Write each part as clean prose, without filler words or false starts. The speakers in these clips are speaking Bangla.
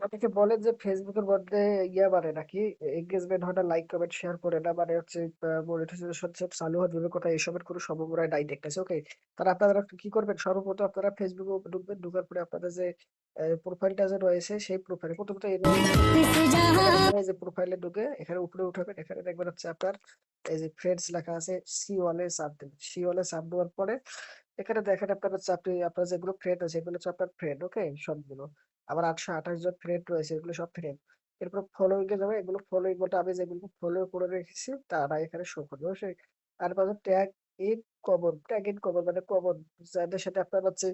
অনেকে বলে যে ফেসবুকের মধ্যে বাড়ে নাকি এনগেজমেন্ট হয় না, লাইক কমেন্ট শেয়ার করে না, মানে হচ্ছে মনিটাইজেশন সব চালু হয় দূরের কথা, এসবের কোনো সম্ভাবনা নাই দেখতেছে। ওকে, তাহলে আপনারা কি করবেন, সর্বপ্রথম আপনারা ফেসবুকে ঢুকবেন, ঢুকার পরে আপনাদের যে প্রোফাইলটা যে রয়েছে সেই প্রোফাইলে প্রথমত এখানে যে প্রোফাইলে ঢুকে এখানে উপরে উঠাবেন, এখানে দেখবেন হচ্ছে আপনার এই যে ফ্রেন্ডস লেখা আছে, সি ওয়ালে চাপ দেবেন। সি ওয়ালে চাপ দেওয়ার পরে এখানে দেখেন আপনার হচ্ছে আপনার যেগুলো ফ্রেন্ড আছে এগুলো হচ্ছে আপনার ফ্রেন্ড। ওকে, সবগুলো আমার ৮২৮ জন ফ্রেন্ড রয়েছে, এগুলো সব ফ্রেন্ড। এরপর ফলোইং এ যাবে, এগুলো ফলোইং বলতে আমি যেগুলো ফলো করে রেখেছি তারা এখানে শো করবে অবশ্যই। আর পাশে ট্যাগ ইন কমন মানে কমন, যাদের সাথে আপনার হচ্ছে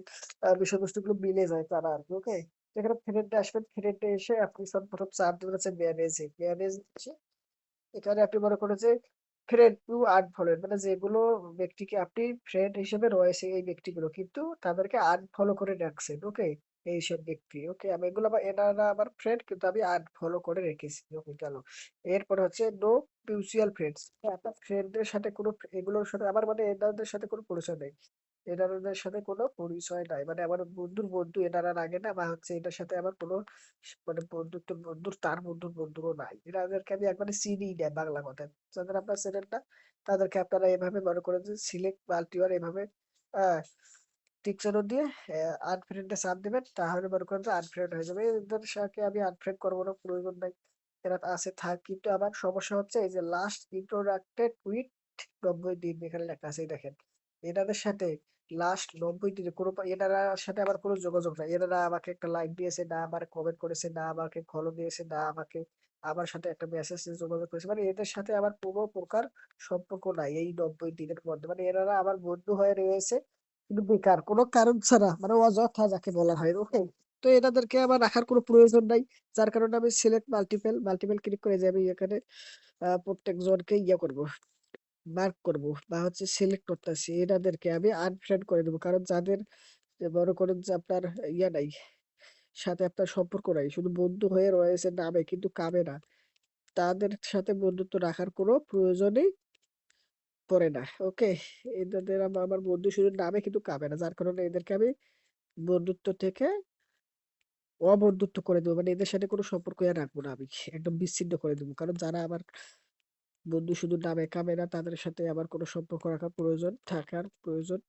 বিষয়বস্তুগুলো মিলে যায় তারা আর কি। ওকে, এখানে ফ্রেন্ডে আসবেন, ফ্রেন্ডে এসে আপনি সর্বপ্রথম চাপ দেবেন হচ্ছে ম্যানেজে, ম্যানেজ এখানে আপনি মনে করেন যে ফ্রেন্ড টু আনফলো, মানে যেগুলো ব্যক্তিকে আপনি ফ্রেন্ড হিসেবে রয়েছে এই ব্যক্তিগুলো কিন্তু তাদেরকে আনফলো করে রাখছেন। ওকে, এইসব ব্যক্তি। ওকে, আমি এগুলো এনারা আমার ফ্রেন্ড কিন্তু আমি আনফলো করে রেখেছি। ওকে, গেল। এরপরে হচ্ছে নো মিউচুয়াল ফ্রেন্ডস, আপনার ফ্রেন্ডদের সাথে কোনো এগুলোর সাথে আমার মানে এনাদের সাথে কোনো পরিচয় নেই, এনাদের সাথে কোনো পরিচয় নাই, মানে আমার বন্ধুর বন্ধু এনারা লাগে না, বা হচ্ছে এটার সাথে আমার কোনো মানে বন্ধুর তার বন্ধুর বন্ধুও নাই। এনাদেরকে আমি একবারে চিনিই না বাংলা কথায়। যাদের আপনার চেনেন না তাদেরকে আপনারা এভাবে মনে করেন যে সিলেক্ট মাল্টিওয়ার এভাবে আহ টিক চিহ্ন দিয়ে আনফ্রেন্ডে চাপ দিবেন, তাহলে মনে করেন যে আনফ্রেন্ড হয়ে যাবে। এদের সাথে আমি আনফ্রেন্ড করবো না, প্রয়োজন নাই। এরা আছে থাক, কিন্তু আমার সমস্যা হচ্ছে এই যে লাস্ট ইন্টারঅ্যাক্টেড উইথ ৯০ দিন এখানে লেখা আছে, এই দেখেন। এনাদের সাথে লাস্ট ৯০ দিনে কোনো এনারার সাথে আমার কোনো যোগাযোগ নাই। এনারা আমাকে একটা লাইক দিয়েছে না, আমার কমেন্ট করেছে না, আমাকে ফলো দিয়েছে না, আমাকে আমার সাথে একটা মেসেজ যোগাযোগ করেছে, মানে এদের সাথে আমার কোনো প্রকার সম্পর্ক নাই এই ৯০ দিনের মধ্যে। মানে এনারা আমার বন্ধু হয়ে রয়েছে কিন্তু বেকার, কোনো কারণ ছাড়া, মানে অযথা যাকে বলা হয়। ওকে, তো এনাদেরকে আমার রাখার কোনো প্রয়োজন নাই। যার কারণে আমি সিলেক্ট মাল্টিপল মাল্টিপল ক্লিক করে যে আমি এখানে প্রত্যেক জনকে করব, মার্ক করব, বা হচ্ছে সিলেক্ট করতেছি, এনাদেরকে আমি আনফ্রেন্ড করে দেবো। কারণ যাদের মনে করেন যে আপনার নাই, সাথে আপনার সম্পর্ক নাই, শুধু বন্ধু হয়ে রয়েছে নামে কিন্তু কামে না, তাদের সাথে বন্ধুত্ব রাখার কোনো প্রয়োজনই পড়ে না। ওকে, এদের আমার বন্ধু শুধু নামে কিন্তু কামে না, যার কারণে এদেরকে আমি বন্ধুত্ব থেকে অবন্ধুত্ব করে দেবো, মানে এদের সাথে কোনো সম্পর্ক আর রাখবো না, আমি একদম বিচ্ছিন্ন করে দেবো। কারণ যারা আমার বন্ধু শুধু নামে কামে না, তাদের সাথে আমার কোনো সম্পর্ক থাকার প্রয়োজন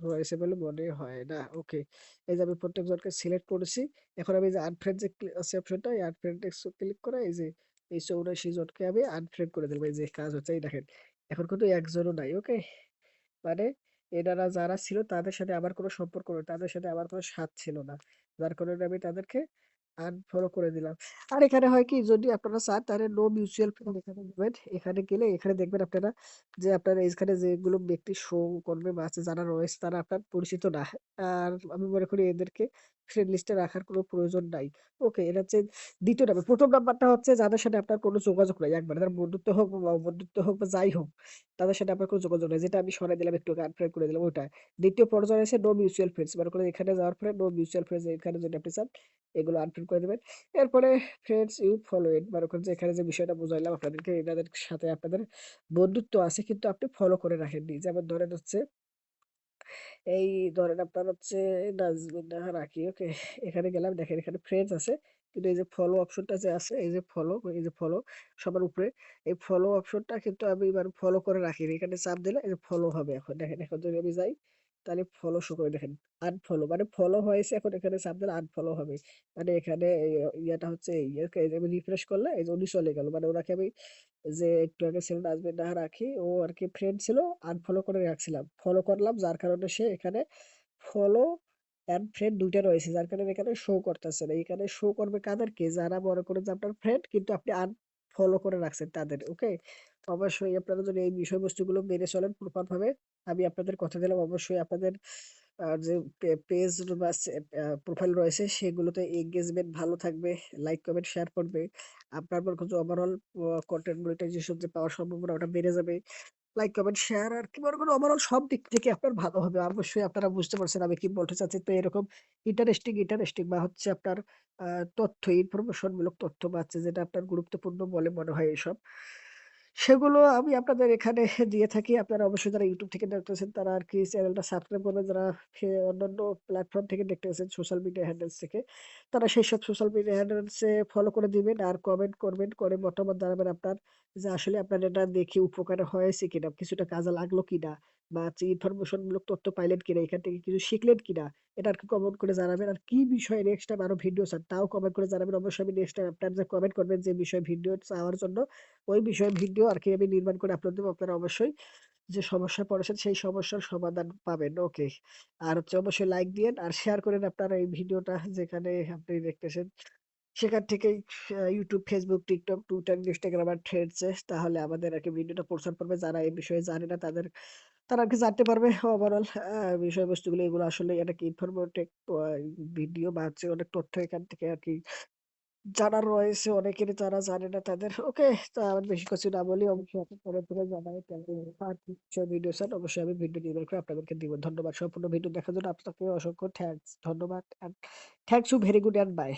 রয়েছে বলে মনে হয় না। ওকে, এই যে আমি প্রত্যেকজনকে সিলেক্ট করেছি। এখন আমি যে আনফ্রেন্ড যে আছে অপশনটা, এই আনফ্রেন্ড ক্লিক করে এই যে এই 84 জনকে আমি আনফ্রেন্ড করে দেবো। এই যে কাজ হচ্ছে, এই দেখেন এখন কিন্তু একজনও নাই। ওকে, মানে এনারা যারা ছিল তাদের সাথে আমার কোনো সম্পর্ক নেই, তাদের সাথে আমার কোনো স্বাদ ছিল না, যার কারণে আমি তাদেরকে আনফলো করে দিলাম। আর এখানে হয় কি, যদি আপনারা চান তাহলে নো মিউচুয়াল ফ্রেন্ড এখানে দিবেন। এখানে গেলে এখানে দেখবেন আপনারা যে আপনারা এখানে যেগুলো ব্যক্তি শো করবে বা আছে যারা রয়েছে তারা আপনার পরিচিত না। আর আমি মনে করি এদেরকে ফ্রেন্ড লিস্টে রাখার কোনো প্রয়োজন নাই। ওকে, এটা হচ্ছে দ্বিতীয় নাম্বার। প্রথম নাম্বারটা হচ্ছে যাদের সাথে আপনার কোনো যোগাযোগ নাই, একবারে তার বন্ধুত্ব হোক বা অবন্ধুত্ব হোক বা যাই হোক, তাদের সাথে আপনার কোনো যোগাযোগ নাই, যেটা আমি সরাই দিলাম একটু আনফ্রেন্ড করে দিলাম ওটা। দ্বিতীয় পর্যায়ে এসে নো মিউচুয়াল ফ্রেন্ডস, মনে করেন এখানে যাওয়ার পরে নো মিউচুয়াল ফ্রেন্ডস, এখানে যদি আপনি চান এগুলো আনফ্রেন্ড করে দিবেন। এরপরে ফ্রেন্ডস ইউ ফলো ইট, মনে করেন যে এখানে যে বিষয়টা বুঝাইলাম আপনাদেরকে, এনাদের সাথে আপনাদের বন্ধুত্ব আছে কিন্তু আপনি ফলো করে রাখেননি। যেমন ধরেন হচ্ছে এই ধরেন আপনার হচ্ছে নাজমিন নাহার রাখি। ওকে, এখানে গেলাম, দেখেন এখানে ফ্রেন্ডস আছে কিন্তু এই যে ফলো অপশনটা যে আছে, এই যে ফলো সবার উপরে, এই ফলো অপশনটা কিন্তু আমি এবার ফলো করে রাখিনি। এখানে চাপ দিলে এই যে ফলো হবে। এখন দেখেন, এখন যদি আমি যাই তাহলে ফলো শো করে, দেখেন আনফলো, মানে ফলো হয়েছে, এখন এখানে চাপ দিলে আনফলো হবে। মানে এখানে ইয়েটা হচ্ছে এই যে আমি রিফ্রেশ করলে এই যে উনি চলে গেল, মানে ওনাকে আমি যে একটু আগে ছিল নাজমিন নাহার রাখি, ও আরকি ফ্রেন্ড ছিল, আনফলো করে রাখছিলাম। ফলো করলাম যার কারণে সে এখানে ফলো এন্ড ফ্রেন্ড ২ টা রয়েছে। যার কারণে এখানে শো করতেছে না। এখানে শো করবে কাদেরকে? যারা মনে করেন যে আপনার ফ্রেন্ড কিন্তু আপনি আনফলো করে রাখছেন তাদের। ওকে? অবশ্যই আপনারা যদি এই বিষয়বস্তুগুলো মেনে চলেন প্রপার ভাবে, আমি আপনাদের কথা দিলাম অবশ্যই আপনাদের যে পেজ বা প্রোফাইল রয়েছে সেগুলোতে এনগেজমেন্ট ভালো থাকবে, লাইক, কমেন্ট, শেয়ার করবে। আপনার মনে করেন যে ওভারঅল কনটেন্ট মনিটাইজেশন যে পাওয়ার সম্ভাবনা ওটা বেড়ে যাবে। লাইক, কমেন্ট, শেয়ার আর কি মনে করেন ওভারঅল সব দিক থেকে আপনার ভালো হবে। অবশ্যই আপনারা বুঝতে পারছেন আমি কি বলতে চাচ্ছি। তো এরকম ইন্টারেস্টিং বা হচ্ছে আপনার তথ্য, ইনফরমেশন মূলক তথ্য পাচ্ছে যেটা আপনার গুরুত্বপূর্ণ বলে মনে হয় এসব। সেগুলো আমি আপনাদের এখানে দিয়ে থাকি। আপনারা অবশ্যই যারা YouTube থেকে দেখতেছেন তারা আরকি চ্যানেলটা সাবস্ক্রাইব করবেন। যারা অন্যান্য প্ল্যাটফর্ম থেকে দেখতেছেন সোশ্যাল মিডিয়া হ্যান্ডেলস থেকে, তারা সেইসব social media handles a follow করে দিবেন আর কমেন্ট করবেন। করে মতামত জানাবেন আপনার যে আসলে আপনার এটা দেখে উপকার হয়েছে কিনা, কিছুটা কাজে লাগলো কিনা বা হচ্ছে ইনফরমেশন মূলক তথ্য পাইলেন কিনা, এখান থেকে কিছু শিখলেন কিনা, এটা আরকি কমেন্ট করে জানাবেন। আর কি বিষয়ে নেক্সট টাইম আরো ভিডিও চান তাও কমেন্ট করে জানাবেন। অবশ্যই আমি নেক্সট টাইম আপনার যে কমেন্ট করবেন যে বিষয়ে ভিডিও চাওয়ার জন্য ওই বিষয়ে ভিডিও আরকি আমি নির্মাণ করে আপলোড দেব। আপনারা অবশ্যই যে সমস্যায় পড়েছেন সেই সমস্যার সমাধান পাবেন। ওকে। আর হচ্ছে অবশ্যই লাইক দিয়েন আর শেয়ার করেন আপনারা এই ভিডিওটা যেখানে আপনি দেখতেছেন। সেখান থেকেই YouTube, Facebook, TikTok, Twitter, Instagram আর Threads এ তাহলে আমাদের আরকি ভিডিওটা প্রচার করবে। যারা এই বিষয়ে জানে না তারা আরকি জানতে পারবে ওভারঅল বিষয়বস্তুগুলো এগুলো আসলে এটা কি ইনফরমেটিভ আ ভিডিও বা হচ্ছে অনেক তথ্য এখান থেকে আরকি জানার রয়েছে অনেকেরই যারা জানে না তাদের। ওকে, তো আর বেশি কিছু না বলি অবশ্যই আপনি কমেন্ট করে জানাবেন কেমন আর কি বিষয়ে ভিডিও চান অবশ্যই আমি ভিডিও নির্মাণ করে আপনাদেরকে দিব। ধন্যবাদ সম্পূর্ণ ভিডিও দেখার জন্য আপনাকে অসংখ্য থ্যাংকস। ধন্যবাদ and thanks you very good and by.